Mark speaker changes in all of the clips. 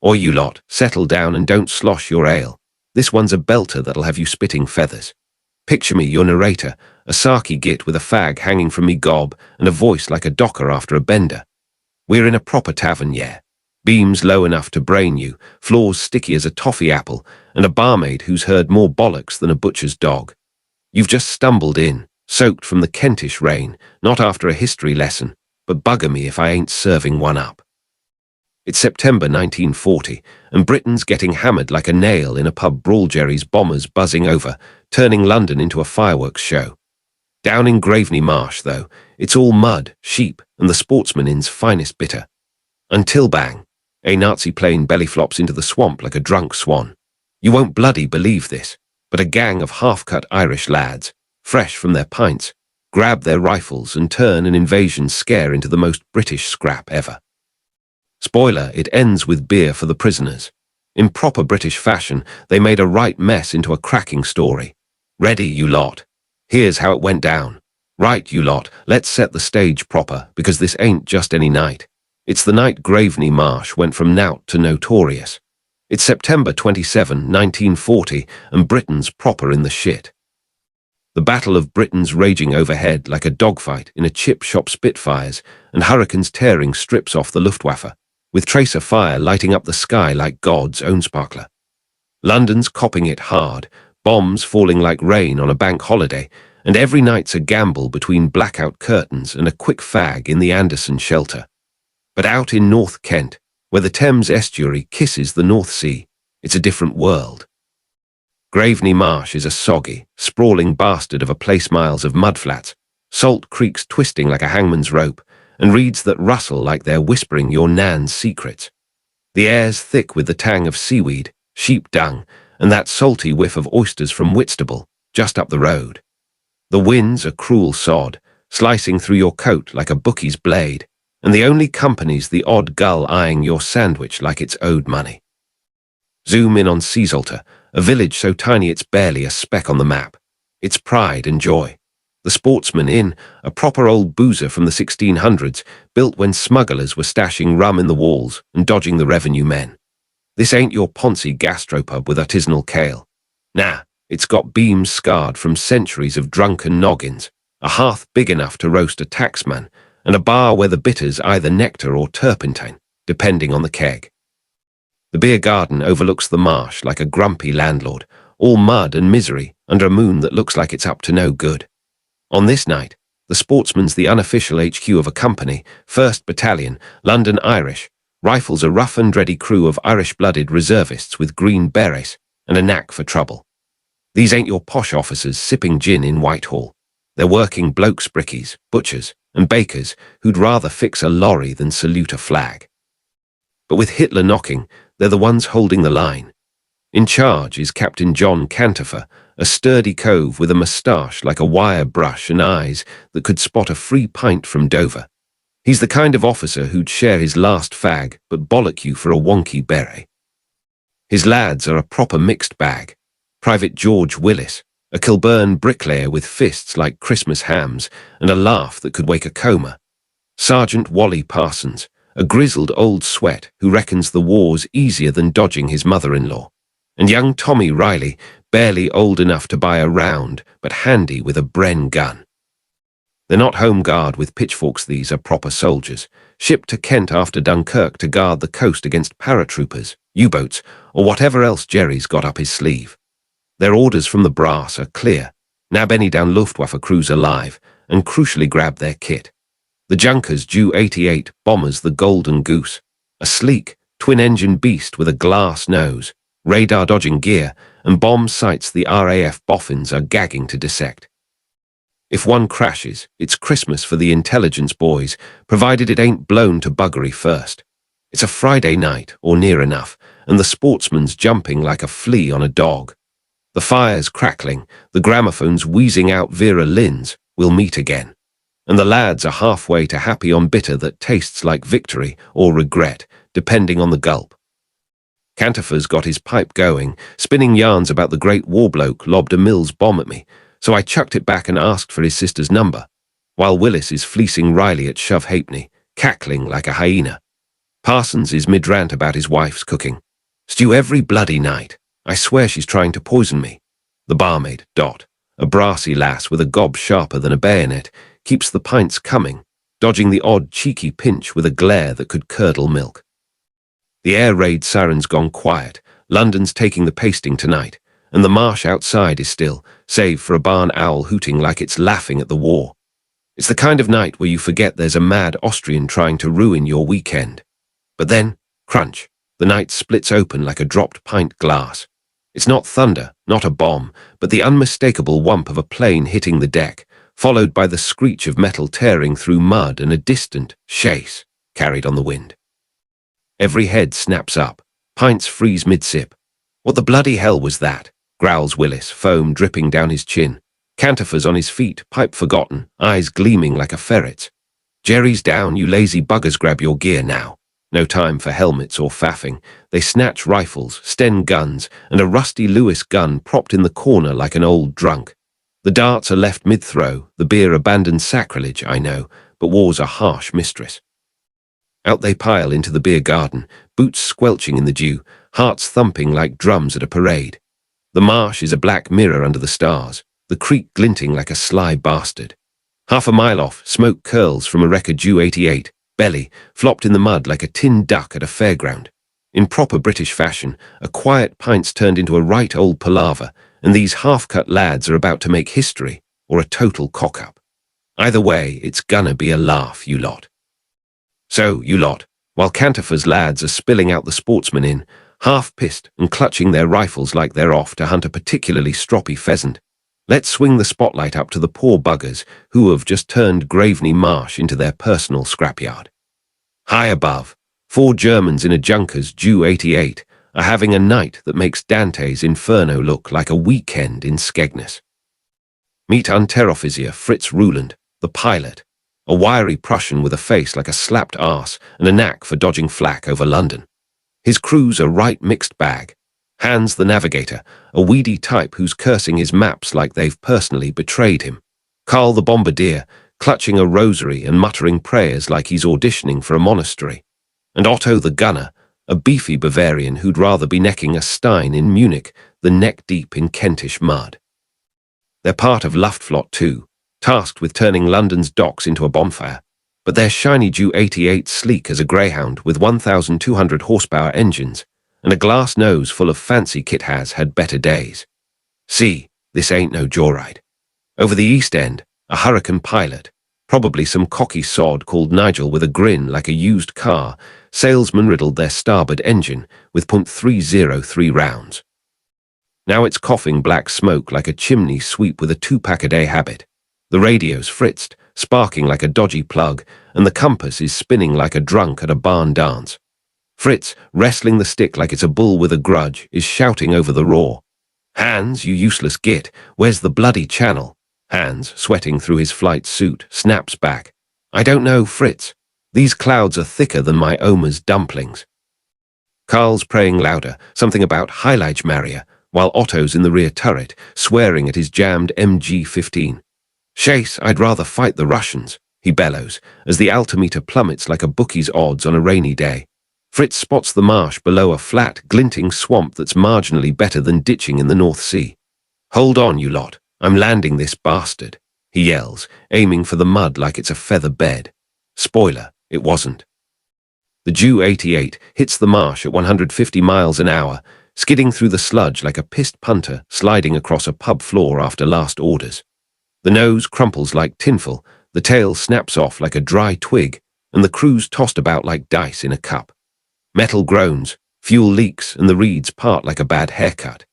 Speaker 1: Oi, you lot, settle down and don't slosh your ale. This one's a belter that'll have you spitting feathers. Picture me, your narrator, a sarky git with a fag hanging from me gob and a voice like a docker after a bender. We're in a proper tavern, yeah. Beams low enough to brain you, floors sticky as a toffee apple, and a barmaid who's heard more bollocks than a butcher's dog. You've just stumbled in, soaked from the Kentish rain, not after a history lesson, but bugger me if I ain't serving one up. It's September 1940, and Britain's getting hammered like a nail in a pub brawl. Jerry's bombers buzzing over, turning London into a fireworks show. Down in Graveney Marsh, though, it's all mud, sheep, and the Sportsman Inn's finest bitter. Until bang, a Nazi plane belly flops into the swamp like a drunk swan. You won't bloody believe this, but a gang of half-cut Irish lads, fresh from their pints, grab their rifles and turn an invasion scare into the most British scrap ever. Spoiler, it ends with beer for the prisoners. In proper British fashion, they made a right mess into a cracking story. Ready, you lot? Here's how it went down. Right, you lot, let's set the stage proper, because this ain't just any night. It's the night Graveney Marsh went from knout to notorious. It's September 27, 1940, and Britain's proper in the shit. The Battle of Britain's raging overhead like a dogfight in a chip shop Spitfires, and hurricanes tearing strips off the Luftwaffe, with tracer fire lighting up the sky like God's own sparkler. London's copping it hard, bombs falling like rain on a bank holiday, and every night's a gamble between blackout curtains and a quick fag in the Anderson shelter. But out in North Kent, where the Thames estuary kisses the North Sea, it's a different world. Graveney Marsh is a soggy, sprawling bastard of a place, miles of mudflats, salt creeks twisting like a hangman's rope, and reeds that rustle like they're whispering your nan's secrets. The air's thick with the tang of seaweed, sheep dung, and that salty whiff of oysters from Whitstable, just up the road. The wind's a cruel sod, slicing through your coat like a bookie's blade, and the only company's the odd gull eyeing your sandwich like it's owed money. Zoom in on Seasalter, a village so tiny it's barely a speck on the map. It's pride and joy. The Sportsman Inn, a proper old boozer from the 1600s, built when smugglers were stashing rum in the walls and dodging the revenue men. This ain't your poncy gastropub with artisanal kale. Nah, it's got beams scarred from centuries of drunken noggins, a hearth big enough to roast a taxman, and a bar where the bitter's either nectar or turpentine, depending on the keg. The beer garden overlooks the marsh like a grumpy landlord, all mud and misery under a moon that looks like it's up to no good. On this night, the Sportsman's the unofficial HQ of a company, 1st Battalion, London Irish, rifles a rough and ready crew of Irish-blooded reservists with green berets and a knack for trouble. These ain't your posh officers sipping gin in Whitehall. They're working blokes, brickies, butchers, and bakers who'd rather fix a lorry than salute a flag. But with Hitler knocking, they're the ones holding the line. In charge is Captain John Cantopher, a sturdy cove with a moustache like a wire brush and eyes that could spot a free pint from Dover. He's the kind of officer who'd share his last fag but bollock you for a wonky beret. His lads are a proper mixed bag. Private George Willis, a Kilburn bricklayer with fists like Christmas hams and a laugh that could wake a coma. Sergeant Wally Parsons, a grizzled old sweat who reckons the war's easier than dodging his mother-in-law. And young Tommy Riley, barely old enough to buy a round, but handy with a Bren gun. They're not home guard with pitchforks, these are proper soldiers, shipped to Kent after Dunkirk to guard the coast against paratroopers, U-boats, or whatever else Jerry's got up his sleeve. Their orders from the brass are clear: nab any down Luftwaffe crews alive, and crucially grab their kit. The Junkers Ju 88 bombers the Golden Goose, a sleek, twin-engine beast with a glass nose, radar-dodging gear, and bomb sights the RAF Boffins are gagging to dissect. If one crashes, it's Christmas for the intelligence boys, provided it ain't blown to buggery first. It's a Friday night, or near enough, and the Sportsman's jumping like a flea on a dog. The fire's crackling, the gramophone's wheezing out Vera Lynn's "We'll Meet Again," and the lads are halfway to happy on bitter that tastes like victory or regret, depending on the gulp. Cantopher's got his pipe going, spinning yarns about the great war bloke lobbed a Mills bomb at me, so I chucked it back and asked for his sister's number, while Willis is fleecing Riley at Shove Halfpenny, cackling like a hyena. Parsons is mid-rant about his wife's cooking. Stew every bloody night. I swear she's trying to poison me. The barmaid, Dot, a brassy lass with a gob sharper than a bayonet, keeps the pints coming, dodging the odd cheeky pinch with a glare that could curdle milk. The air raid siren's gone quiet. London's taking the pasting tonight, and the marsh outside is still, save for a barn owl hooting like it's laughing at the war. It's the kind of night where you forget there's a mad Austrian trying to ruin your weekend. But then, crunch, the night splits open like a dropped pint glass. It's not thunder, not a bomb, but the unmistakable whump of a plane hitting the deck, followed by the screech of metal tearing through mud and a distant chasse carried on the wind. Every head snaps up. Pints freeze mid-sip. What the bloody hell was that? Growls Willis, foam dripping down his chin. Cantopher's on his feet, pipe forgotten, eyes gleaming like a ferret's. Jerry's down, you lazy buggers, grab your gear now. No time for helmets or faffing. They snatch rifles, Sten guns, and a rusty Lewis gun propped in the corner like an old drunk. The darts are left mid-throw, the beer abandoned sacrilege, I know, but war's a harsh mistress. Out they pile into the beer garden, boots squelching in the dew, hearts thumping like drums at a parade. The marsh is a black mirror under the stars, the creek glinting like a sly bastard. Half a mile off, smoke curls from a wrecker Ju 88, belly, flopped in the mud like a tin duck at a fairground. In proper British fashion, a quiet pint's turned into a right old palaver, and these half-cut lads are about to make history, or a total cock-up. Either way, it's gonna be a laugh, you lot. So, you lot, while Cantopher's lads are spilling out the Sportsman Inn, half-pissed and clutching their rifles like they're off to hunt a particularly stroppy pheasant, let's swing the spotlight up to the poor buggers who have just turned Graveney Marsh into their personal scrapyard. High above, 4 Germans in a Junkers Ju 88 are having a night that makes Dante's Inferno look like a weekend in Skegness. Meet Unteroffizier Fritz Ruland, the pilot, a wiry Prussian with a face like a slapped arse and a knack for dodging flak over London. His crew's a right mixed bag. Hans the navigator, a weedy type who's cursing his maps like they've personally betrayed him. Carl the bombardier, clutching a rosary and muttering prayers like he's auditioning for a monastery. And Otto the gunner, a beefy Bavarian who'd rather be necking a stein in Munich than neck-deep in Kentish mud. They're part of Luftwaffe Ju, tasked with turning London's docks into a bonfire, but their shiny Ju 88 sleek as a greyhound with 1,200 horsepower engines and a glass nose full of fancy kit has had better days. See, this ain't no joyride. Over the East End, a hurricane pilot, probably some cocky sod called Nigel with a grin like a used car, salesman riddled their starboard engine with .303 rounds. Now it's coughing black smoke like a chimney sweep with a 2-pack-a-day habit. The radio's fritzed, sparking like a dodgy plug, and the compass is spinning like a drunk at a barn dance. Fritz, wrestling the stick like it's a bull with a grudge, is shouting over the roar. Hans, you useless git, where's the bloody channel? Hans, sweating through his flight suit, snaps back. I don't know, Fritz. These clouds are thicker than my Oma's dumplings. Carl's praying louder, something about Heilige Maria, while Otto's in the rear turret, swearing at his jammed MG-15. Chase, I'd rather fight the Russians, he bellows, as the altimeter plummets like a bookie's odds on a rainy day. Fritz spots the marsh below a flat, glinting swamp that's marginally better than ditching in the North Sea. Hold on, you lot, I'm landing this bastard, he yells, aiming for the mud like it's a feather bed. Spoiler, it wasn't. The Ju 88 hits the marsh at 150 miles an hour, skidding through the sludge like a pissed punter sliding across a pub floor after last orders. The nose crumples like tinsel, the tail snaps off like a dry twig, and the crew's tossed about like dice in a cup. Metal groans, fuel leaks, and the reeds part like a bad haircut.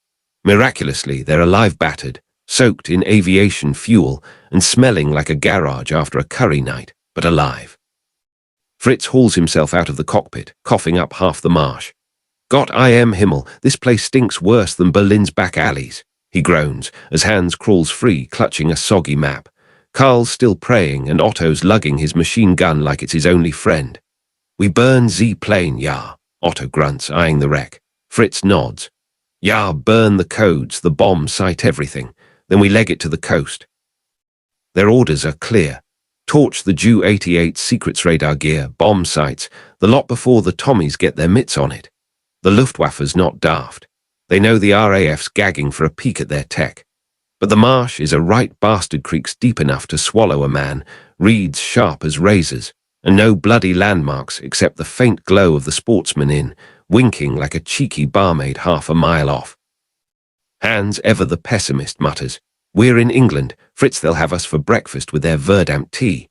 Speaker 1: Miraculously, they're alive battered, soaked in aviation fuel, and smelling like a garage after a curry night, but alive. Fritz hauls himself out of the cockpit, coughing up half the marsh. Gott I am Himmel, this place stinks worse than Berlin's back alleys, he groans, as Hans crawls free, clutching a soggy map. Carl's still praying, and Otto's lugging his machine gun like it's his only friend. We burn Z plane, ja, Otto grunts, eyeing the wreck. Fritz nods. Ja, burn the codes, the bomb, sight everything. Then we leg it to the coast. Their orders are clear. Torch the Ju 88 secrets radar gear, bomb sights, the lot before the Tommies get their mitts on it. The Luftwaffe's not daft. They know the RAF's gagging for a peek at their tech. But the marsh is a right bastard creeks deep enough to swallow a man, reeds sharp as razors, and no bloody landmarks except the faint glow of the Sportsman Inn, winking like a cheeky barmaid half a mile off. Hans, ever the pessimist, mutters, "We're in England. Fritz, they'll have us for breakfast with their verdamp tea."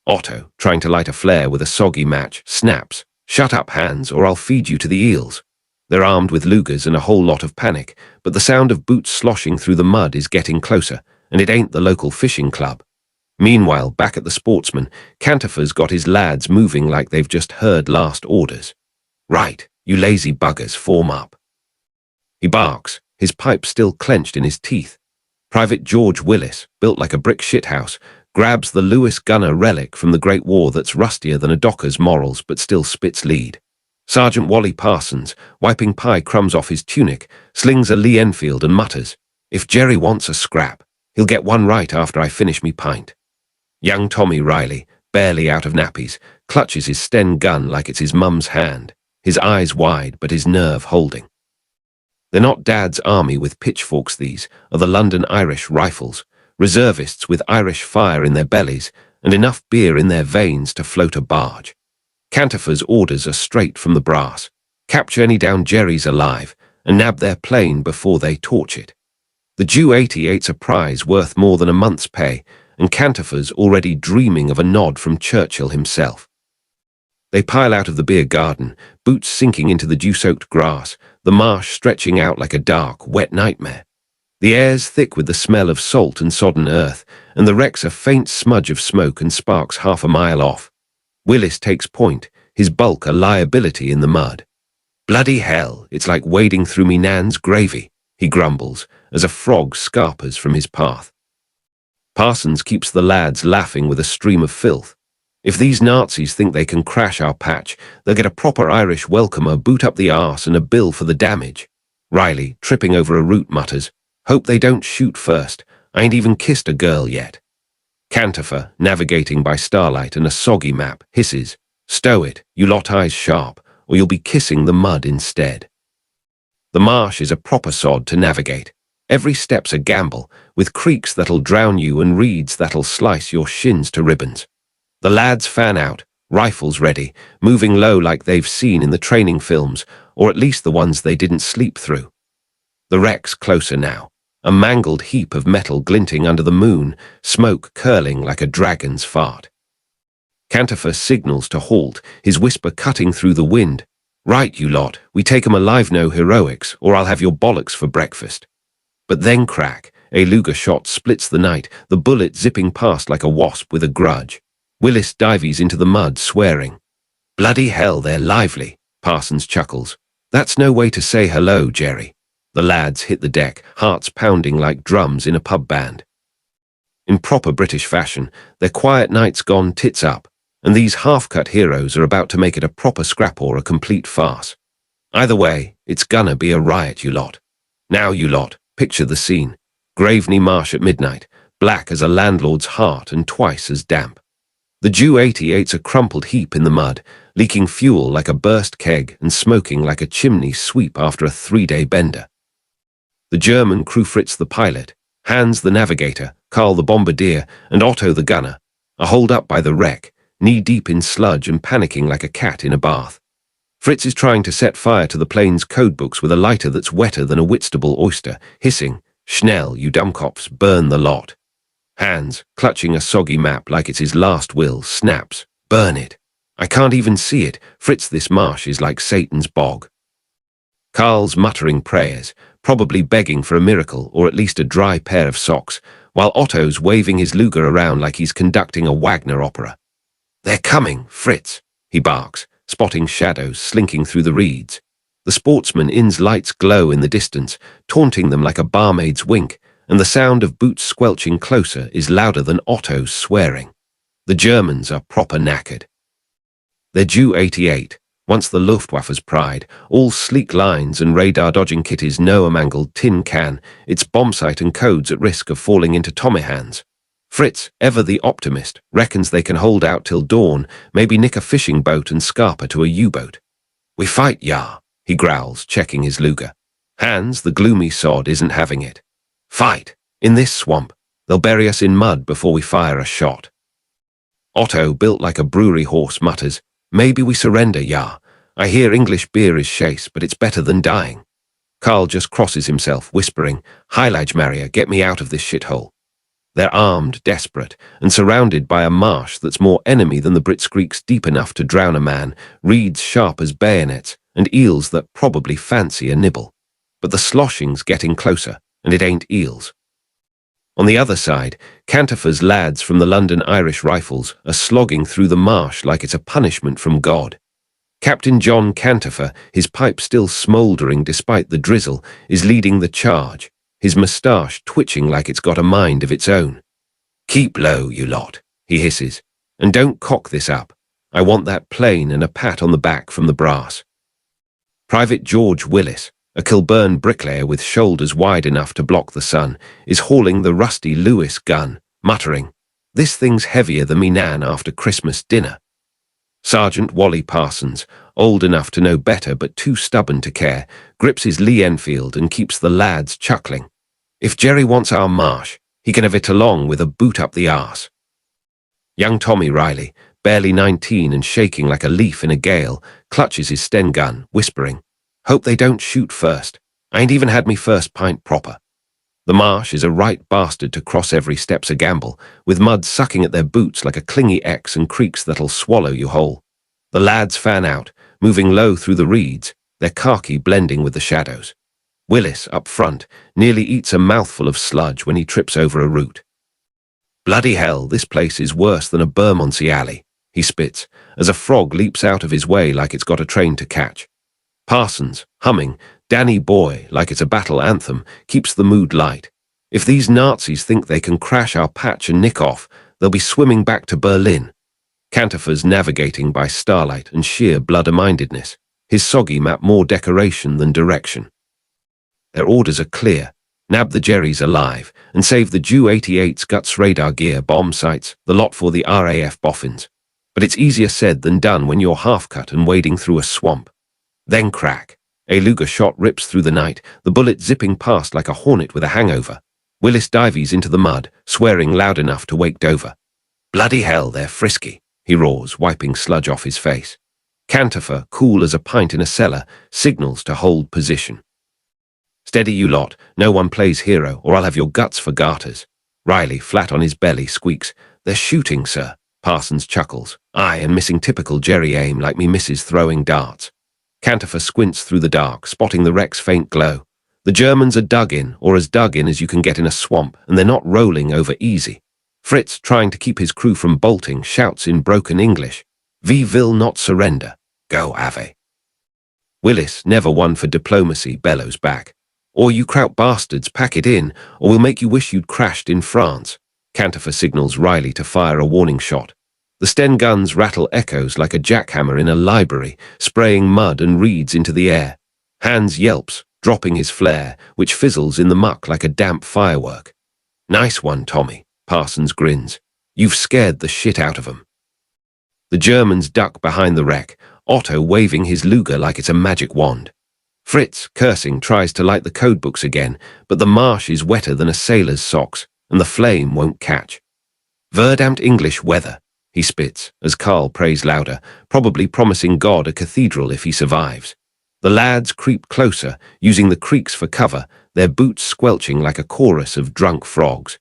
Speaker 1: Otto, trying to light a flare with a soggy match, snaps, "Shut up, Hans, or I'll feed you to the eels." They're armed with Lugers and a whole lot of panic, but the sound of boots sloshing through the mud is getting closer, and it ain't the local fishing club. Meanwhile, back at the Sportsman, Cantopher's got his lads moving like they've just heard last orders. "Right, you lazy buggers, form up." He barks, his pipe still clenched in his teeth. Private George Willis, built like a brick shithouse, grabs the Lewis gunner relic from the Great War that's rustier than a docker's morals but still spits lead. Sergeant Wally Parsons, wiping pie crumbs off his tunic, slings a Lee Enfield and mutters, "If Jerry wants a scrap, he'll get one right after I finish me pint." Young Tommy Riley, barely out of nappies, clutches his Sten gun like it's his mum's hand, his eyes wide but his nerve holding. They're not Dad's army with pitchforks, these are the London Irish Rifles, reservists with Irish fire in their bellies and enough beer in their veins to float a barge. Cantopher's orders are straight from the brass. Capture any down Jerry's alive and nab their plane before they torch it. The Ju 88's a prize worth more than a month's pay, and Cantopher's already dreaming of a nod from Churchill himself. They pile out of the beer garden, boots sinking into the dew-soaked grass, the marsh stretching out like a dark, wet nightmare. The air's thick with the smell of salt and sodden earth, and the wreck's a faint smudge of smoke and sparks half a mile off. Willis takes point, his bulk a liability in the mud. "Bloody hell, it's like wading through me nan's gravy," he grumbles, as a frog scarpers from his path. Parsons keeps the lads laughing with a stream of filth. "If these Nazis think they can crash our patch, they'll get a proper Irish welcomer boot up the arse and a bill for the damage." Riley, tripping over a root, mutters, "Hope they don't shoot first. I ain't even kissed a girl yet." Cantopher, navigating by starlight and a soggy map, hisses, "Stow it, you lot eyes sharp, or you'll be kissing the mud instead." The marsh is a proper sod to navigate. Every step's a gamble, with creeks that'll drown you and reeds that'll slice your shins to ribbons. The lads fan out, rifles ready, moving low like they've seen in the training films, or at least the ones they didn't sleep through. The wreck's closer now, a mangled heap of metal glinting under the moon, smoke curling like a dragon's fart. Cantopher signals to halt, his whisper cutting through the wind. "Right, you lot, we take 'em alive, no heroics, or I'll have your bollocks for breakfast." But then crack, a Luger shot splits the night, the bullet zipping past like a wasp with a grudge. Willis dives into the mud, swearing. "Bloody hell, they're lively," Parsons chuckles. "That's no way to say hello, Jerry." The lads hit the deck, hearts pounding like drums in a pub band. In proper British fashion, their quiet night's gone tits up, and these half-cut heroes are about to make it a proper scrap or a complete farce. Either way, it's gonna be a riot, you lot. Now, you lot, picture the scene. Graveney Marsh at midnight, black as a landlord's heart and twice as damp. The Ju 88's a crumpled heap in the mud, leaking fuel like a burst keg and smoking like a chimney sweep after a 3-day bender. The German crew, Fritz the pilot, Hans the navigator, Karl the bombardier, and Otto the gunner, are holed up by the wreck, knee-deep in sludge and panicking like a cat in a bath. Fritz is trying to set fire to the plane's codebooks with a lighter that's wetter than a Whitstable oyster, hissing, "Schnell, you dummkopfs, burn the lot." Hans, clutching a soggy map like it's his last will, snaps, "Burn it. I can't even see it. Fritz, this marsh is like Satan's bog." Karl's muttering prayers, probably begging for a miracle or at least a dry pair of socks, while Otto's waving his Luger around like he's conducting a Wagner opera. "They're coming, Fritz," he barks, spotting shadows slinking through the reeds. The Sportsman Inn's lights glow in the distance, taunting them like a barmaid's wink, and the sound of boots squelching closer is louder than Otto's swearing. The Germans are proper knackered. They're Ju 88, once the Luftwaffe's pride, all sleek lines and radar-dodging kitties, no a mangled tin can, its bombsight and codes at risk of falling into Tommy hands. Fritz, ever the optimist, reckons they can hold out till dawn, maybe nick a fishing boat and scarper to a U-boat. We fight, ya, he growls, checking his Luger. Hans, the gloomy sod, isn't having it. Fight! In this swamp. They'll bury us in mud before we fire a shot. Otto, built like a brewery horse, mutters, maybe we surrender, ya. I hear English beer is chase, but it's better than dying. Carl just crosses himself, whispering, Hilage Maria, get me out of this shithole. They're armed, desperate, and surrounded by a marsh that's more enemy than the Blitzkrieg's deep enough to drown a man, reeds sharp as bayonets, and eels that probably fancy a nibble. But the sloshing's getting closer, and it ain't eels. On the other side, Cantopher's lads from the London Irish Rifles are slogging through the marsh like it's a punishment from God. Captain John Cantopher, his pipe still smouldering despite the drizzle, is leading the charge, his moustache twitching like it's got a mind of its own. Keep low, you lot, he hisses, and don't cock this up. I want that plain and a pat on the back from the brass. Private George Willis, a Kilburn bricklayer with shoulders wide enough to block the sun, is hauling the rusty Lewis gun, muttering, This thing's heavier than me nan after Christmas dinner. Sergeant Wally Parsons, old enough to know better but too stubborn to care, grips his Lee Enfield and keeps the lads chuckling. If Jerry wants our marsh, he can have it along with a boot up the arse. Young Tommy Riley, barely 19 and shaking like a leaf in a gale, clutches his Sten gun, whispering, Hope they don't shoot first. I ain't even had me first pint proper. The marsh is a right bastard to cross every step's a gamble, with mud sucking at their boots like a clingy X and creeks that'll swallow you whole. The lads fan out, moving low through the reeds, their khaki blending with the shadows. Willis, up front, nearly eats a mouthful of sludge when he trips over a root. Bloody hell, this place is worse than a Bermondsey alley, he spits, as a frog leaps out of his way like it's got a train to catch. Parsons, humming, Danny Boy, like it's a battle anthem, keeps the mood light. If these Nazis think they can crash our patch and nick off, they'll be swimming back to Berlin. Cantopher's navigating by starlight and sheer blood-mindedness, his soggy map more decoration than direction. Their orders are clear. Nab the Jerrys alive, and save the Ju 88's guts radar gear bomb sights, the lot for the RAF Boffins. But it's easier said than done when you're half-cut and wading through a swamp. Then crack. A Luger shot rips through the night, the bullet zipping past like a hornet with a hangover. Willis dives into the mud, swearing loud enough to wake Dover. Bloody hell, they're frisky, he roars, wiping sludge off his face. Cantopher, cool as a pint in a cellar, signals to hold position. Steady, you lot, no one plays hero, or I'll have your guts for garters. Riley, flat on his belly, squeaks, They're shooting, sir. Parsons chuckles. Aye, and missing typical Jerry aim like me misses throwing darts. Cantopher squints through the dark, spotting the wreck's faint glow. The Germans are dug in, or as dug in as you can get in a swamp, and they're not rolling over easy. Fritz, trying to keep his crew from bolting, shouts in broken English, "We will not surrender. Go, Ave." Willis, never one for diplomacy, bellows back. Or you kraut bastards, pack it in, or we'll make you wish you'd crashed in France. Cantopher signals Riley to fire a warning shot. The Sten guns rattle echoes like a jackhammer in a library, spraying mud and reeds into the air. Hans yelps, dropping his flare, which fizzles in the muck like a damp firework. Nice one, Tommy, Parsons grins. You've scared the shit out of 'em. The Germans duck behind the wreck, Otto waving his Luger like it's a magic wand. Fritz, cursing, tries to light the codebooks again, but the marsh is wetter than a sailor's socks, and the flame won't catch. Verdammt English weather, he spits, as Carl prays louder, probably promising God a cathedral if he survives. The lads creep closer, using the creeks for cover, their boots squelching like a chorus of drunk frogs.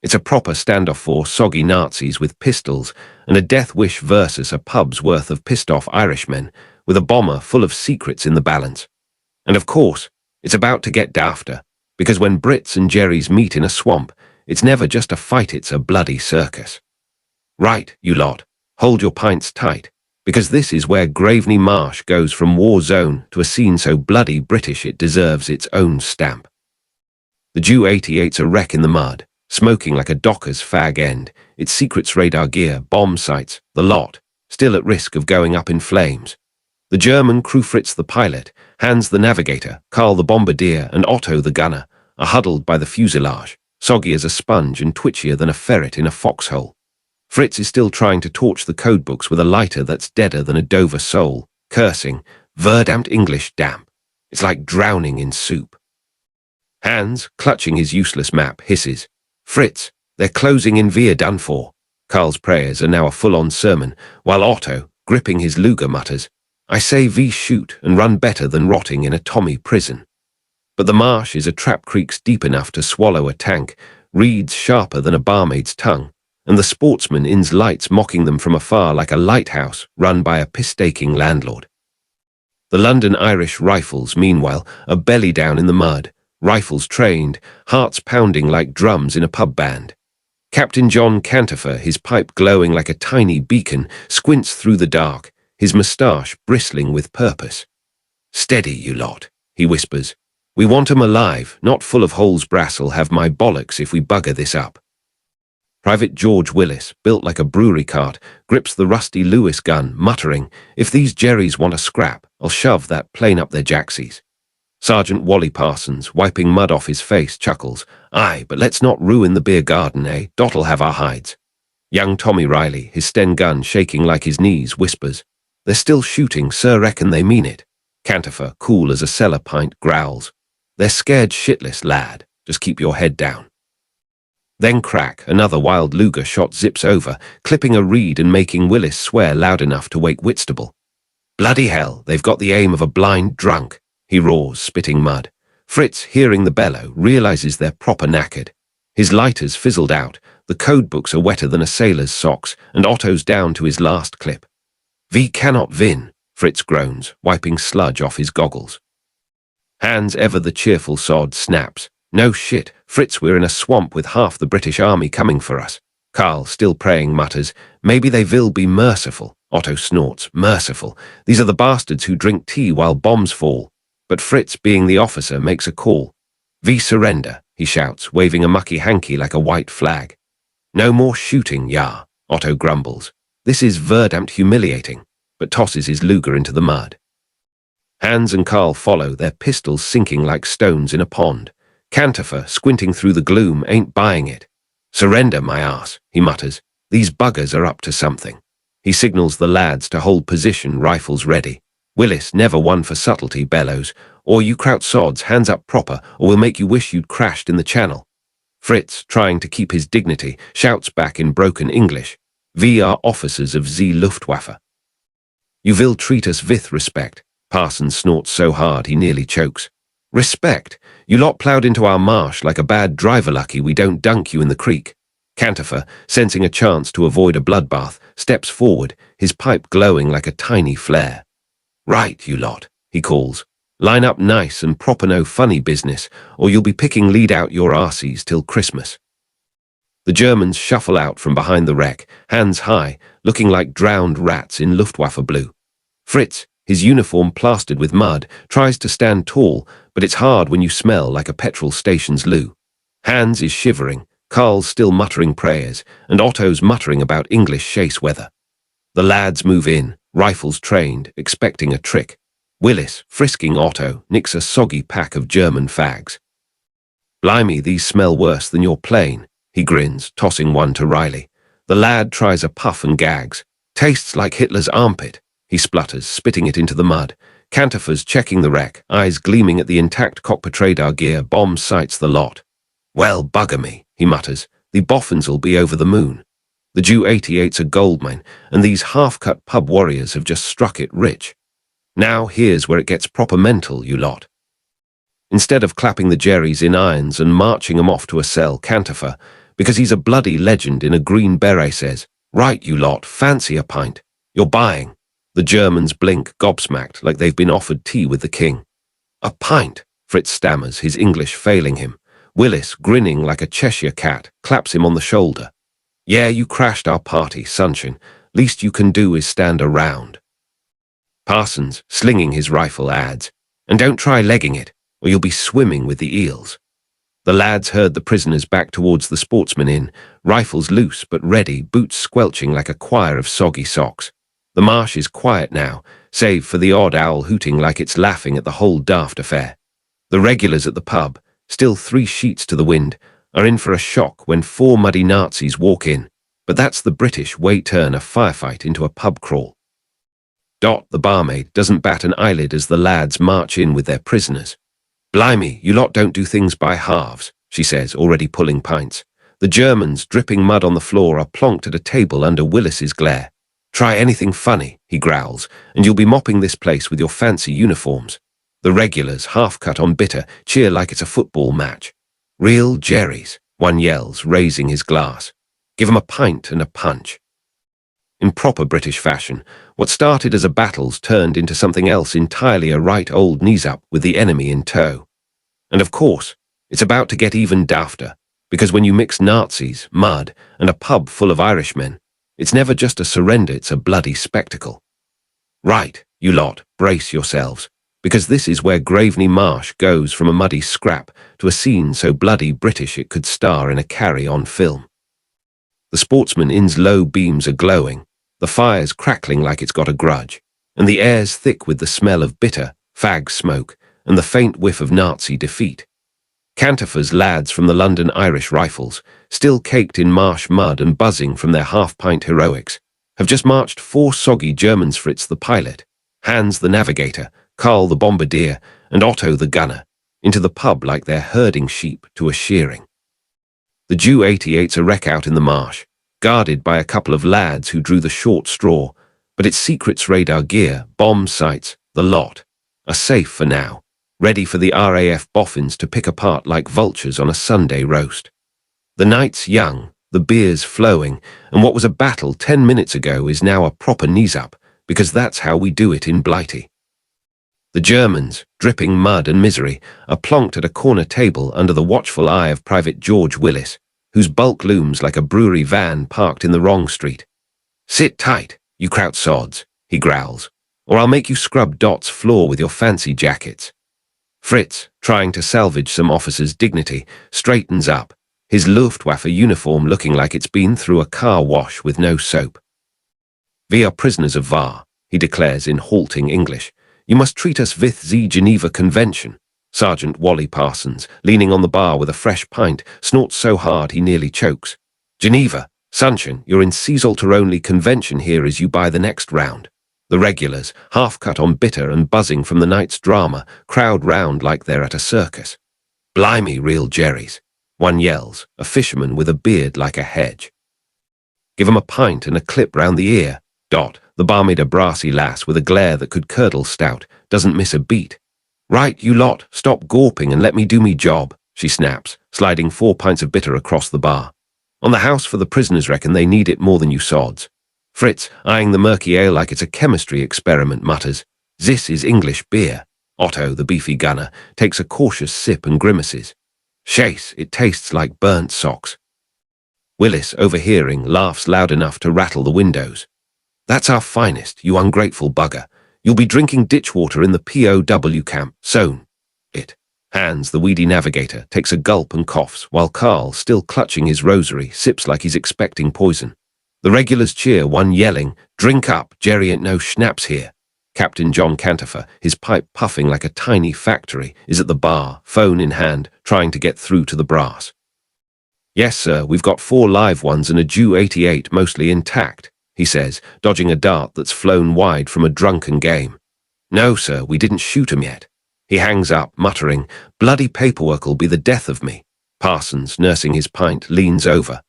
Speaker 1: It's a proper standoff for soggy Nazis with pistols, and a death wish versus a pub's worth of pissed-off Irishmen, with a bomber full of secrets in the balance. And of course, it's about to get dafter, because when Brits and Jerrys meet in a swamp, it's never just a fight, it's a bloody circus. Right, you lot, hold your pints tight, because this is where Graveney Marsh goes from war zone to a scene so bloody British it deserves its own stamp. The Ju 88's a wreck in the mud, smoking like a docker's fag end, its secrets radar gear, bomb sights, the lot, still at risk of going up in flames. The German crew, Fritz the pilot, Hans the navigator, Karl the bombardier, and Otto the gunner, are huddled by the fuselage, soggy as a sponge and twitchier than a ferret in a foxhole. Fritz is still trying to torch the codebooks with a lighter that's deader than a Dover soul, cursing, verdammt English damp. It's like drowning in soup. Hans, clutching his useless map, hisses, Fritz, they're closing in via done for. Karl's prayers are now a full-on sermon, while Otto, gripping his Luger, mutters, I say V shoot and run better than rotting in a Tommy prison. But the marsh is a trap creeks deep enough to swallow a tank, reeds sharper than a barmaid's tongue, and the Sportsman Inn's lights mocking them from afar like a lighthouse run by a piss-taking landlord. The London Irish Rifles, meanwhile, are belly down in the mud, rifles trained, hearts pounding like drums in a pub band. Captain John Cantopher, his pipe glowing like a tiny beacon, squints through the dark, his moustache bristling with purpose. Steady, you lot, he whispers. We want 'em alive, not full of holes. Brass'll have my bollocks if we bugger this up. Private George Willis, built like a brewery cart, grips the rusty Lewis gun, muttering, if these jerrys want a scrap, I'll shove that plane up their jacksies. Sergeant Wally Parsons, wiping mud off his face, chuckles, aye, but let's not ruin the beer garden, eh? Dot'll have our hides. Young Tommy Riley, his Sten gun shaking like his knees, whispers, they're still shooting, sir, reckon they mean it. Cantopher, cool as a cellar pint, growls, they're scared shitless, lad, just keep your head down. Then crack, another wild Luger shot zips over, clipping a reed and making Willis swear loud enough to wake Whitstable. Bloody hell, they've got the aim of a blind drunk, he roars, spitting mud. Fritz, hearing the bellow, realizes they're proper knackered. His lighter's fizzled out, the codebooks are wetter than a sailor's socks, and Otto's down to his last clip. We cannot win, Fritz groans, wiping sludge off his goggles. Hans, ever the cheerful sod, snaps. No shit, Fritz, we're in a swamp with half the British army coming for us. Karl, still praying, mutters, maybe they will be merciful. Otto snorts, merciful. These are the bastards who drink tea while bombs fall. But Fritz, being the officer, makes a call. We surrender, he shouts, waving a mucky hanky like a white flag. No more shooting, ja, Otto grumbles. This is verdammt humiliating, but tosses his Luger into the mud. Hans and Karl follow, their pistols sinking like stones in a pond. Cantopher, squinting through the gloom, ain't buying it. Surrender, my arse, he mutters. These buggers are up to something. He signals the lads to hold position, rifles ready. Willis, never one for subtlety, bellows, or you kraut sods, hands up proper, or we'll make you wish you'd crashed in the channel. Fritz, trying to keep his dignity, shouts back in broken English. We are officers of the Luftwaffe. You will treat us with respect. Parsons snorts so hard he nearly chokes. Respect? You lot ploughed into our marsh like a bad driver, lucky we don't dunk you in the creek. Cantopher, sensing a chance to avoid a bloodbath, steps forward, his pipe glowing like a tiny flare. Right, you lot, he calls. Line up nice and proper, no funny business, or you'll be picking lead out your arsees till Christmas. The Germans shuffle out from behind the wreck, hands high, looking like drowned rats in Luftwaffe blue. Fritz, his uniform plastered with mud, tries to stand tall, but it's hard when you smell like a petrol station's loo. Hans is shivering, Karl's still muttering prayers, and Otto's muttering about English chasse weather. The lads move in, rifles trained, expecting a trick. Willis, frisking Otto, nicks a soggy pack of German fags. Blimey, these smell worse than your plane, he grins, tossing one to Riley. The lad tries a puff and gags. Tastes like Hitler's armpit, he splutters, spitting it into the mud. Cantopher's checking the wreck, eyes gleaming at the intact cockpit radar gear. Bomb sights the lot. Well, bugger me, he mutters. The Boffins'll be over the moon. The Ju 88's a goldmine, and these half-cut pub warriors have just struck it rich. Now here's where it gets proper mental, you lot. Instead of clapping the jerrys in irons and marching 'em off to a cell, Cantopher, because he's a bloody legend in a green beret, says, right, you lot, fancy a pint. You're buying. The Germans blink, gobsmacked, like they've been offered tea with the king. A pint, Fritz stammers, his English failing him. Willis, grinning like a Cheshire cat, claps him on the shoulder. Yeah, you crashed our party, sunshine. Least you can do is stand around. Parsons, slinging his rifle, adds, and don't try legging it, or you'll be swimming with the eels. The lads herd the prisoners back towards the Sportsman Inn, rifles loose but ready, boots squelching like a choir of soggy socks. The marsh is quiet now, save for the odd owl hooting like it's laughing at the whole daft affair. The regulars at the pub, still 3 sheets to the wind, are in for a shock when 4 muddy Nazis walk in, but that's the British way turn a firefight into a pub crawl. The barmaid doesn't bat an eyelid as the lads march in with their prisoners. "Blimey, you lot don't do things by halves," she says, already pulling pints. The Germans, dripping mud on the floor, are plonked at a table under Willis's glare. "Try anything funny," he growls, "and you'll be mopping this place with your fancy uniforms." The regulars, half cut on bitter, cheer like it's a football match. "Real Jerry's," one yells, raising his glass. "Give 'em a pint and a punch." In proper British fashion, what started as a battle's turned into something else entirely, a right old knees-up with the enemy in tow. And of course, it's about to get even dafter, because when you mix Nazis, mud, and a pub full of Irishmen, it's never just a surrender, it's a bloody spectacle. Right, you lot, brace yourselves, because this is where Graveney Marsh goes from a muddy scrap to a scene so bloody British it could star in a carry-on film. The Sportsman Inn's low beams are glowing, the fire's crackling like it's got a grudge, and the air's thick with the smell of bitter, fag smoke, and the faint whiff of Nazi defeat. Cantopher's lads from the London Irish Rifles, still caked in marsh mud and buzzing from their half-pint heroics, have just marched 4 soggy Germans, Fritz the pilot, Hans the navigator, Karl the bombardier, and Otto the gunner, into the pub like they're herding sheep to a shearing. The Ju 88's a wreck out in the marsh, guarded by a couple of lads who drew the short straw, but its secrets, radar gear, bomb sights, the lot, are safe for now, ready for the RAF Boffins to pick apart like vultures on a Sunday roast. The night's young, the beer's flowing, and what was a battle 10 minutes ago is now a proper knees-up, because that's how we do it in Blighty. The Germans, dripping mud and misery, are plonked at a corner table under the watchful eye of Private George Willis, whose bulk looms like a brewery van parked in the wrong street. "Sit tight, you kraut sods," he growls, "or I'll make you scrub Dot's floor with your fancy jackets." Fritz, trying to salvage some officer's dignity, straightens up, his Luftwaffe uniform looking like it's been through a car wash with no soap. "We are prisoners of war," he declares in halting English. "You must treat us with the Geneva Convention." Sergeant Wally Parsons, leaning on the bar with a fresh pint, snorts so hard he nearly chokes. "Geneva, Sunshine, you're in Seasalter only convention here as you buy the next round." The regulars, half cut on bitter and buzzing from the night's drama, crowd round like they're at a circus. "Blimey, real Jerry's," one yells, a fisherman with a beard like a hedge. "Give 'em a pint and a clip round the ear." The barmaid, a brassy lass with a glare that could curdle stout, doesn't miss a beat. "Right, you lot, stop gawping and let me do me job," she snaps, sliding 4 pints of bitter across the bar. "On the house for the prisoners, reckon they need it more than you sods." Fritz, eyeing the murky ale like it's a chemistry experiment, mutters, "This is English beer." Otto, the beefy gunner, takes a cautious sip and grimaces. "Chase, it tastes like burnt socks." Willis, overhearing, laughs loud enough to rattle the windows. "That's our finest, you ungrateful bugger. You'll be drinking ditch water in the POW camp, soon." Hans, the weedy navigator, takes a gulp and coughs, while Karl, still clutching his rosary, sips like he's expecting poison. The regulars cheer, one yelling, "Drink up, Jerry ain't no schnapps here." Captain John Cantopher, his pipe puffing like a tiny factory, is at the bar, phone in hand, trying to get through to the brass. "Yes, sir, we've got 4 live ones and a Ju 88 mostly intact," he says, dodging a dart that's flown wide from a drunken game. "No, sir, we didn't shoot 'em yet." He hangs up, muttering, "Bloody paperwork'll be the death of me." Parsons, nursing his pint, leans over.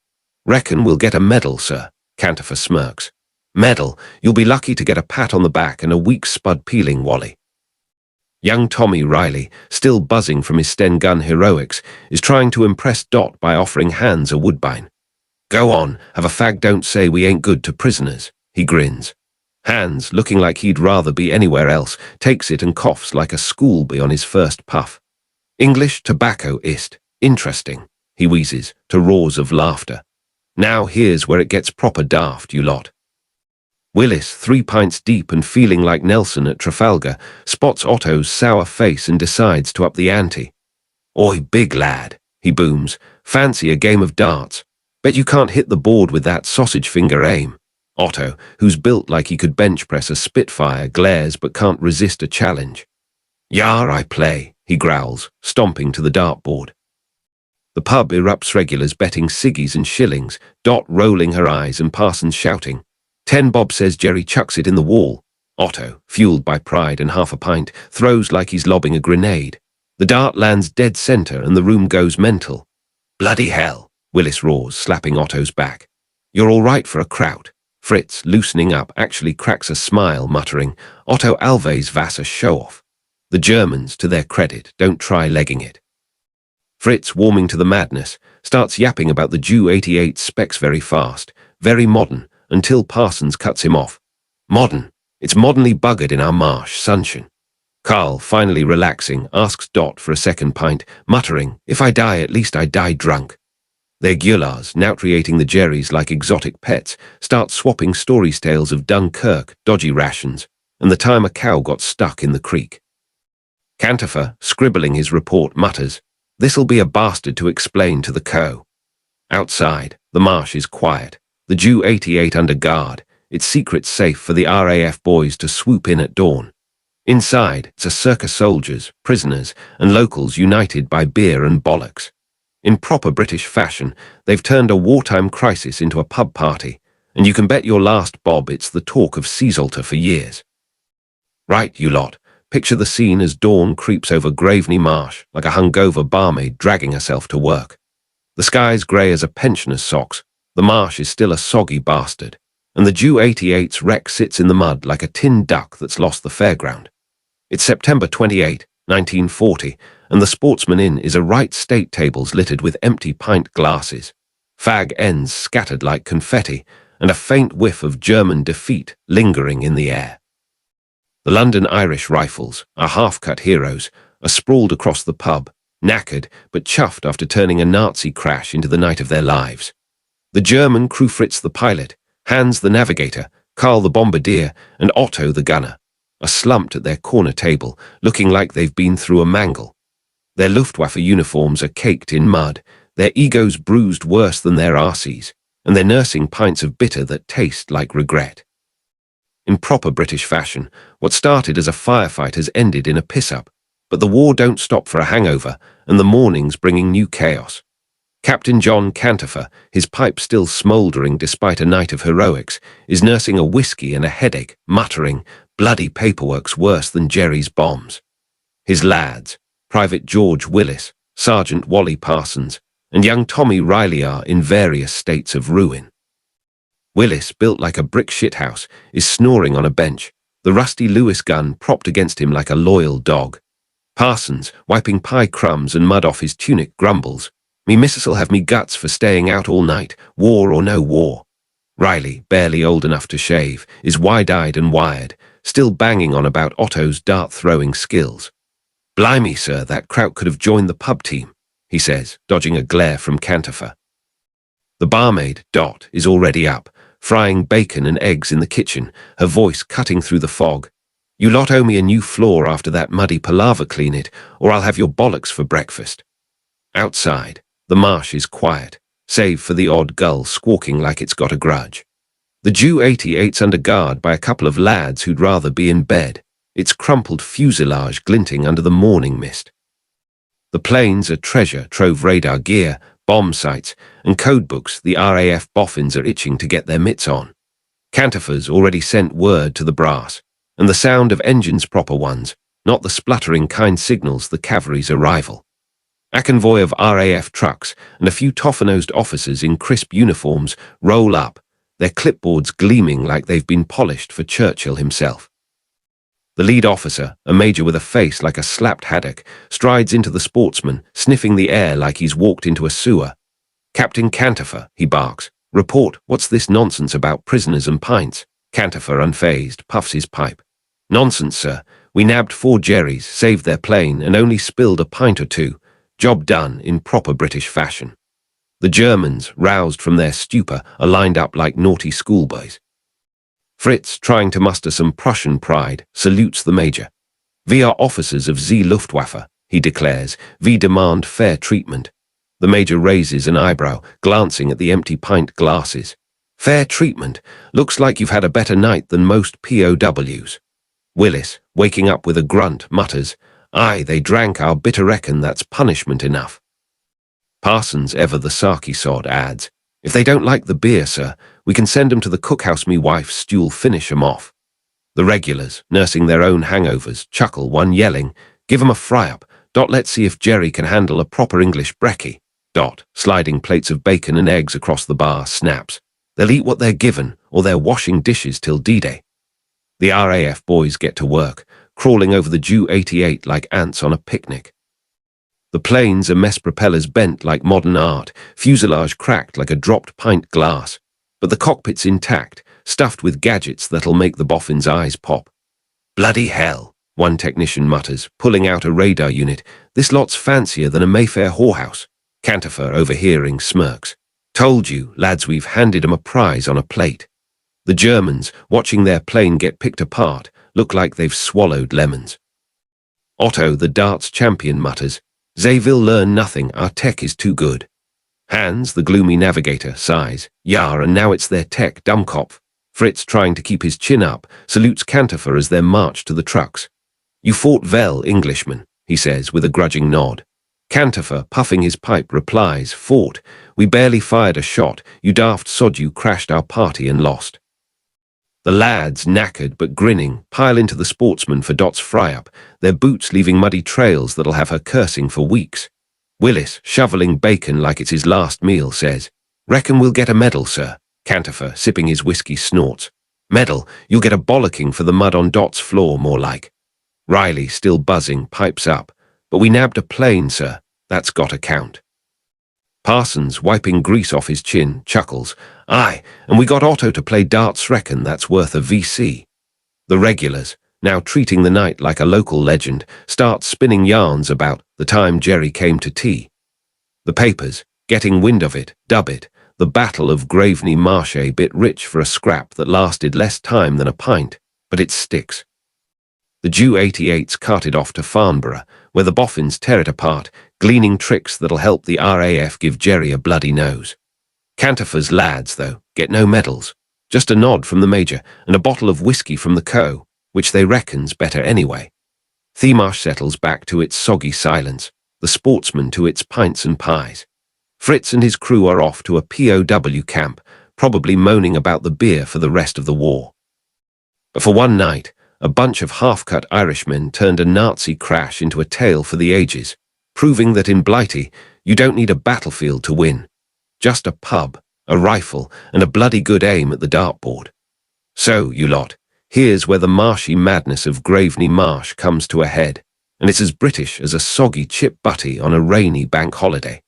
Speaker 1: "Reckon we'll get a medal, sir." Cantopher smirks. "Medal? You'll be lucky to get a pat on the back and a week's spud peeling, Wally." Young Tommy Riley, still buzzing from his Sten gun heroics, is trying to impress Dot by offering Hans a woodbine. "Go on, have a fag, don't say we ain't good to prisoners," he grins. Hans, looking like he'd rather be anywhere else, takes it and coughs like a schoolboy on his first puff. "English tobacco ist, interesting," he wheezes, to roars of laughter. "Now here's where it gets proper daft, you lot." Willis, 3 pints deep and feeling like Nelson at Trafalgar, spots Otto's sour face and decides to up the ante. "Oi, big lad," he booms, "fancy a game of darts? Bet you can't hit the board with that sausage finger aim." Otto, who's built like he could bench press a Spitfire, glares but can't resist a challenge. "Yar, I play," he growls, stomping to the dartboard. The pub erupts, regulars betting ciggies and shillings, Dot rolling her eyes and Parsons shouting. 10 bob, says Jerry, chucks it in the wall. Otto, fueled by pride and half a pint, throws like he's lobbing a grenade. The dart lands dead center and the room goes mental. Bloody hell, Willis roars, slapping Otto's back. You're all right for a kraut. Fritz, loosening up, actually cracks a smile, muttering, Otto Alves was a show-off. The Germans, to their credit, don't try legging it. Fritz, warming to the madness, starts yapping about the Ju 88 specs very fast, very modern, until Parsons cuts him off. Modern? It's modernly buggered in our marsh, sunshine. Carl, finally relaxing, asks Dot for a second pint, muttering, if I die, at least I die drunk. Their gueulars, noutriating the Jerrys like exotic pets, start swapping stories tales of Dunkirk, dodgy rations, and the time a cow got stuck in the creek. Cantopher, scribbling his report, mutters, this'll be a bastard to explain to the co. Outside, the marsh is quiet, the Ju 88 under guard, its secret safe for the RAF boys to swoop in at dawn. Inside, it's a circus soldiers, prisoners, and locals united by beer and bollocks. In proper British fashion, they've turned a wartime crisis into a pub party, and you can bet your last bob it's the talk of Seasalter for years. Right, you lot, picture the scene as dawn creeps over Graveney Marsh like a hungover barmaid dragging herself to work. The sky's grey as a pensioner's socks, the marsh is still a soggy bastard, and the Ju 88's wreck sits in the mud like a tin duck that's lost the fairground. It's September 28, 1940, and the Sportsman Inn is a right state tables littered with empty pint glasses, fag ends scattered like confetti, and a faint whiff of German defeat lingering in the air. The London Irish Rifles, our half-cut heroes, are sprawled across the pub, knackered but chuffed after turning a Nazi crash into the night of their lives. The German crew, Fritz the pilot, Hans the navigator, Karl the bombardier, and Otto the gunner, are slumped at their corner table, looking like they've been through a mangle. Their Luftwaffe uniforms are caked in mud, their egos bruised worse than their arses, and they're nursing pints of bitter that taste like regret. In proper British fashion, what started as a firefight has ended in a piss-up, but the war don't stop for a hangover, and the morning's bringing new chaos. Captain John Cantopher, his pipe still smouldering despite a night of heroics, is nursing a whiskey and a headache, muttering, bloody paperwork's worse than Jerry's bombs. His lads, Private George Willis, Sergeant Wally Parsons, and young Tommy Riley are in various states of ruin. Willis, built like a brick shithouse, is snoring on a bench, the rusty Lewis gun propped against him like a loyal dog. Parsons, wiping pie crumbs and mud off his tunic, grumbles, me missus'll have me guts for staying out all night, war or no war. Riley, barely old enough to shave, is wide-eyed and wired, still banging on about Otto's dart-throwing skills. Blimey, sir, that kraut could have joined the pub team, he says, dodging a glare from Cantopher. The barmaid, Dot, is already up, frying bacon and eggs in the kitchen, her voice cutting through the fog. You lot owe me a new floor after that muddy palaver, clean it, or I'll have your bollocks for breakfast. Outside, the marsh is quiet, save for the odd gull squawking like it's got a grudge. The Ju 88's under guard by a couple of lads who'd rather be in bed, its crumpled fuselage glinting under the morning mist. The planes are treasure trove radar gear, bomb sights, and codebooks the RAF Boffins are itching to get their mitts on. Cantopher's already sent word to the brass, and the sound of engines, proper ones, not the spluttering kind, signals the cavalry's arrival. A convoy of RAF trucks and a few tough-nosed officers in crisp uniforms roll up, their clipboards gleaming like they've been polished for Churchill himself. The lead officer, a major with a face like a slapped haddock, strides into the Sportsman, sniffing the air like he's walked into a sewer. Captain Cantopher, he barks, report, what's this nonsense about prisoners and pints? Cantopher, unfazed, puffs his pipe. Nonsense, sir. We nabbed 4 Jerrys, saved their plane, and only spilled a pint or 2. Job done in proper British fashion. The Germans, roused from their stupor, are lined up like naughty schoolboys. Fritz, trying to muster some Prussian pride, salutes the major. We are officers of the Luftwaffe, he declares. We demand fair treatment. The major raises an eyebrow, glancing at the empty pint glasses. Fair treatment? Looks like you've had a better night than most POWs. Willis, waking up with a grunt, mutters, Aye, they drank our bitter reckon, that's punishment enough. Parsons, ever the sarky sod, adds, "If they don't like the beer, sir, we can send 'em to the cookhouse. Me wife's stew'll finish 'em off." The regulars, nursing their own hangovers, chuckle, one yelling, "Give 'em a fry-up. Let's see if Jerry can handle a proper English brekkie." Sliding plates of bacon and eggs across the bar, snaps. "They'll eat what they're given, or they're washing dishes till D-Day." The RAF boys get to work, crawling over the Ju 88 like ants on a picnic. The planes are mess propellers bent like modern art, fuselage cracked like a dropped pint glass, but the cockpit's intact, stuffed with gadgets that'll make the Boffins' eyes pop. "Bloody hell," one technician mutters, pulling out a radar unit. "This lot's fancier than a Mayfair whorehouse." Cantopher, overhearing, smirks. "Told you, lads, we've handed 'em a prize on a plate." The Germans, watching their plane get picked apart, look like they've swallowed lemons. Otto, the darts champion, mutters, "They will learn nothing, our tech is too good." Hans, the gloomy navigator, sighs, "Yar, and now it's their tech, Dummkopf." Fritz, trying to keep his chin up, salutes Cantopher as they march to the trucks. "You fought well, Englishman," he says with a grudging nod. Cantopher, puffing his pipe, replies, "Fought. We barely fired a shot. You daft sod, you crashed our party and lost." The lads, knackered but grinning, pile into the Sportsman for Dot's fry-up, their boots leaving muddy trails that'll have her cursing for weeks. Willis, shoveling bacon like it's his last meal, says, "Reckon we'll get a medal, sir." Cantopher, sipping his whiskey, snorts, "Medal? You'll get a bollocking for the mud on Dot's floor, more like." Riley, still buzzing, pipes up, "But we nabbed a plane, sir. That's gotta count." Parsons, wiping grease off his chin, chuckles, "Aye, and we got Otto to play darts. Reckon that's worth a VC." The regulars, now treating the night like a local legend, start spinning yarns about the time Jerry came to tea. The papers, getting wind of it, dub it the Battle of Graveney Marsh, a bit rich for a scrap that lasted less time than a pint, but it sticks. The Ju 88's carted off to Farnborough, where the Boffins tear it apart, gleaning tricks that'll help the RAF give Jerry a bloody nose. Cantopher's lads, though, get no medals, just a nod from the Major and a bottle of whiskey from the Co., which they reckon's better anyway. Themarsh settles back to its soggy silence, the Sportsman to its pints and pies. Fritz and his crew are off to a POW camp, probably moaning about the beer for the rest of the war. But for one night, a bunch of half-cut Irishmen turned a Nazi crash into a tale for the ages, proving that in Blighty, you don't need a battlefield to win. Just a pub, a rifle, and a bloody good aim at the dartboard. So, you lot, here's where the marshy madness of Graveney Marsh comes to a head, and it's as British as a soggy chip butty on a rainy bank holiday.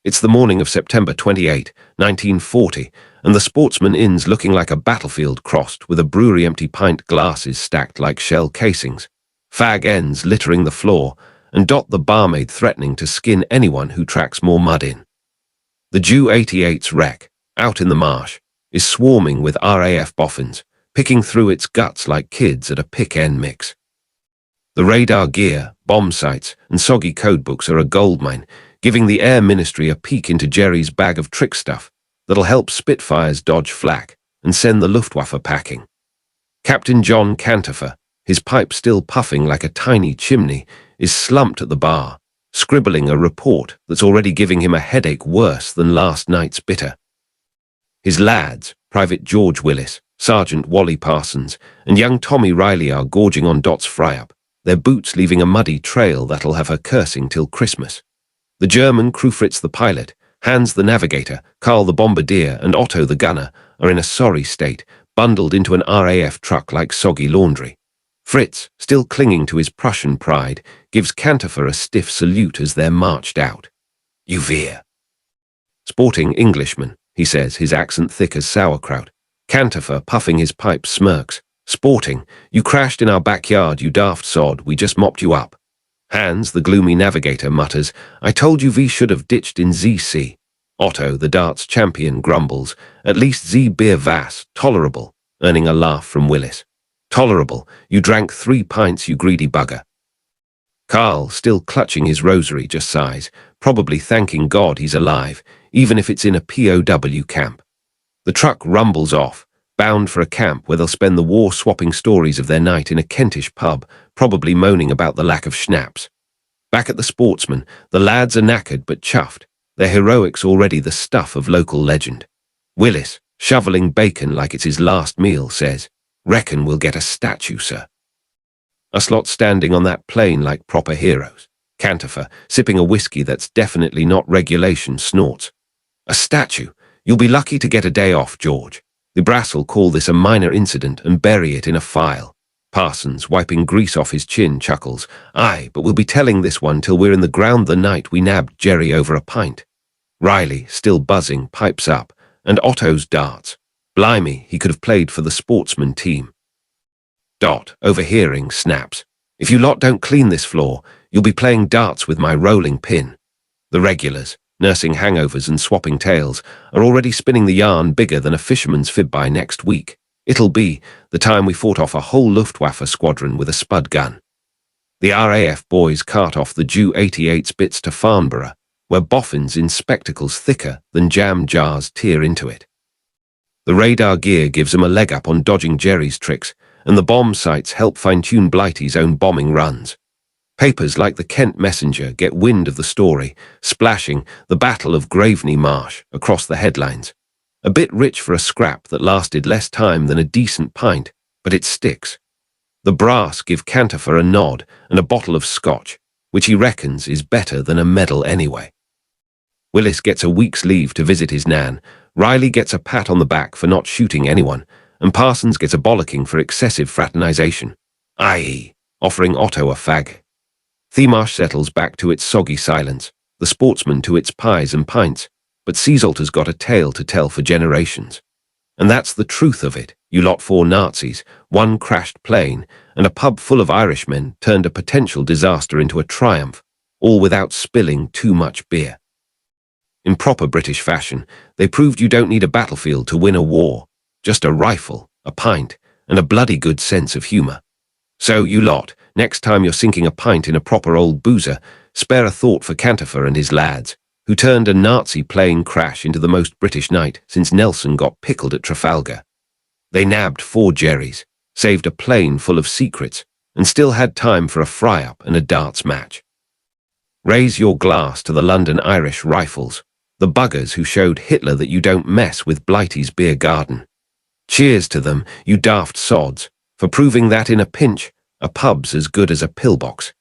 Speaker 1: It's the morning of September 28, 1940, and the Sportsman Inn's looking like a battlefield crossed with a brewery empty pint glasses stacked like shell casings, fag ends littering the floor, and Dot the barmaid threatening to skin anyone who tracks more mud in. The Ju 88's wreck, out in the marsh, is swarming with RAF Boffins, picking through its guts like kids at a pick-end mix. The radar gear, bomb sights, and soggy codebooks are a goldmine, giving the Air Ministry a peek into Jerry's bag of trick stuff that'll help Spitfires dodge flak and send the Luftwaffe packing. Captain John Cantopher, his pipe still puffing like a tiny chimney, is slumped at the bar, scribbling a report that's already giving him a headache worse than last night's bitter. His lads, Private George Willis, Sergeant Wally Parsons, and young Tommy Riley are gorging on Dot's fry-up, their boots leaving a muddy trail that'll have her cursing till Christmas. The German crew, Fritz the pilot, Hans the navigator, Karl the bombardier, and Otto the gunner are in a sorry state, bundled into an RAF truck like soggy laundry. Fritz, still clinging to his Prussian pride, gives Cantopher a stiff salute as they're marched out. "You veer." "Sporting Englishman," he says, his accent thick as sauerkraut. Cantopher, puffing his pipe, smirks. "Sporting. You crashed in our backyard, you daft sod. We just mopped you up." Hans, the gloomy navigator, mutters, "I told you we should have ditched in ZC." Otto, the darts champion, grumbles, "At least Z beer was tolerable," earning a laugh from Willis. "Tolerable? You drank 3 pints, you greedy bugger." Karl, still clutching his rosary, just sighs, probably thanking God he's alive, even if it's in a POW camp. The truck rumbles off, bound for a camp where they'll spend the war swapping stories of their night in a Kentish pub, probably moaning about the lack of schnapps. Back at the Sportsman, the lads are knackered but chuffed, Their heroics already the stuff of local legend. Willis, shoveling bacon like it's his last meal, says, "Reckon we'll get a statue, sir." Us lot standing on that plane like proper heroes. Cantopher, sipping a whiskey that's definitely not regulation, snorts. "A statue? You'll be lucky to get a day off, George. The brass'll call this a minor incident and bury it in a file." Parsons, wiping grease off his chin, chuckles. "Aye, but we'll be telling this one till we're in the ground the night we nabbed Jerry over a pint." Riley, still buzzing, pipes up, and Otto's darts. Blimey, he could have played for the Sportsman team. Dot, overhearing, snaps. "If you lot don't clean this floor, you'll be playing darts with my rolling pin." The regulars, nursing hangovers and swapping tales, are already spinning the yarn bigger than a fisherman's fib by next week. It'll be the time we fought off a whole Luftwaffe squadron with a spud gun. The RAF boys cart off the Ju 88's bits to Farnborough, where boffins in spectacles thicker than jam jars tear into it. The radar gear gives them a leg up on dodging Jerry's tricks, and the bomb sites help fine-tune Blighty's own bombing runs. Papers like the Kent Messenger get wind of the story, splashing the Battle of Graveney Marsh across the headlines. A bit rich for a scrap that lasted less time than a decent pint, but it sticks. The brass give Cantopher a nod and a bottle of scotch, which he reckons is better than a medal anyway. Willis gets a week's leave to visit his nan, Riley gets a pat on the back for not shooting anyone, and Parsons gets a bollocking for excessive fraternization, i.e., offering Otto a fag. Themarsh settles back to its soggy silence, the Sportsman to its pies and pints, but Seasalter's got a tale to tell for generations. And that's the truth of it, you lot 4 Nazis, 1 crashed plane, and a pub full of Irishmen turned a potential disaster into a triumph, all without spilling too much beer. In proper British fashion, they proved you don't need a battlefield to win a war, just a rifle, a pint, and a bloody good sense of humour. So, you lot, next time you're sinking a pint in a proper old boozer, spare a thought for Cantopher and his lads, who turned a Nazi plane crash into the most British night since Nelson got pickled at Trafalgar. They nabbed 4 Jerrys, saved a plane full of secrets, and still had time for a fry-up and a darts match. Raise your glass to the London Irish Rifles, the buggers who showed Hitler that you don't mess with Blighty's beer garden. Cheers to them, you daft sods, for proving that in a pinch, a pub's as good as a pillbox.